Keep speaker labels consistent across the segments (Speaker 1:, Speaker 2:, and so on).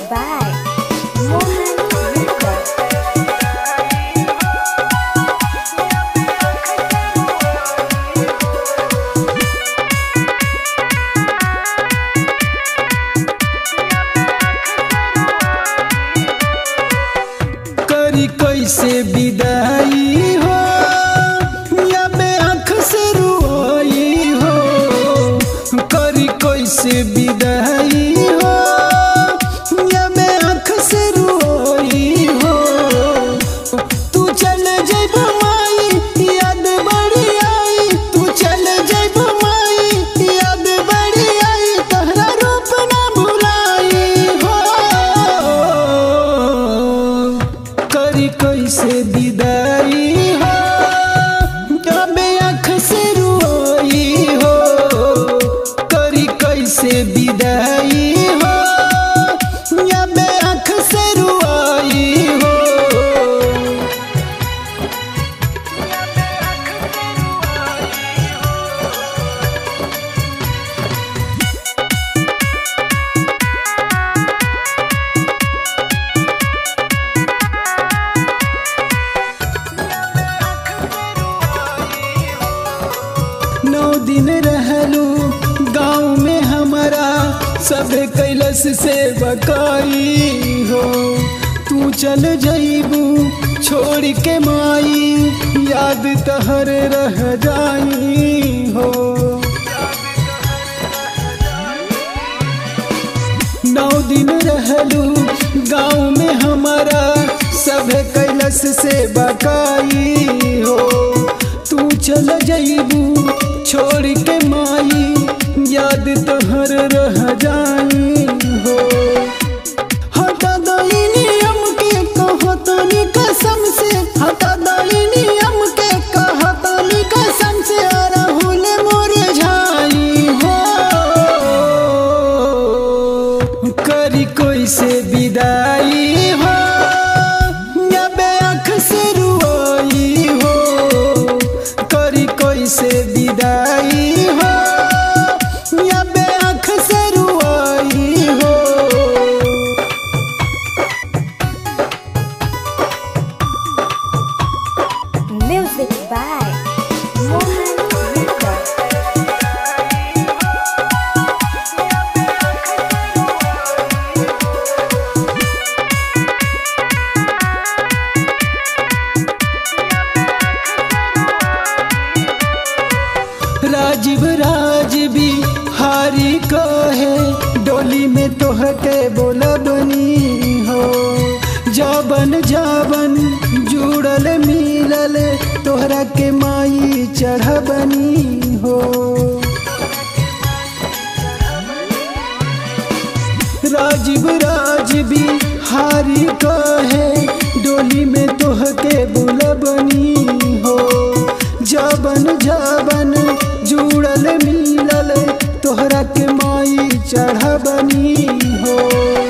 Speaker 1: by Mohan Lucas.
Speaker 2: करी कैसे विदाई हो या बे आँख से रुआई हो। करी कैसे विदाई हो या बे आँख से रुआई हो। तू चल जइबो माई याद बड़ी आई। तू चल जइबो माई याद बड़ी आई। तोहरा रूप ना भुलाई हो। करी कैसे विदाई हो जबे आँख से रुआई हो। करी कैसे विदाई हो जबे आँख से रुआई हो। नौ दिन रहलू गाँव में हमारा सब कैलस से बकाई हो। तू चल जइबू छोड़ के माई याद तहर रह जाई हो। नौ दिन रहलू गाँव में हमारा सब कैलस से बकाई हो। तू चल जइबू छोड़ के माई याद तोहर रह जाई हो। हटा दई नियम के कहतनी कसम से। हटा दई नियम के कहतनी कसम से। राहुल मोर झाई हो। करी कैसे विदाई हो या बे आँख से रुआई हो। करी कैसे विदाई हो या बे आँख से रुआई हो।
Speaker 1: Music by Mohan Lucas.
Speaker 2: Rajiv राज भी हारी कहे डोली में तोहके बोलबनी हो। जाबन जाबन जुड़ल मिलल तोहरा के माई चढ़बनी हो। राजीव राज भी हारी कहे डोली में तोहके बोलबनी हो। जाबन जाबन जुड़ल मिलल तोहरा के माई चढ़बनी हो।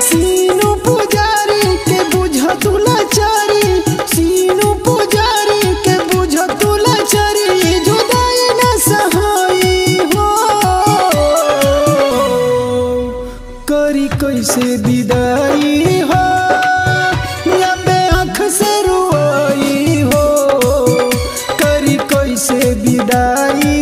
Speaker 2: सीनू पुजारी के बुझ तू लाचारी। सीनू पुजारी के बुझ तू लाचारी। जुदाई न सहाई हो। करी कैसे विदाई हो या बे आँख से रुआई हो। करी कैसे विदाई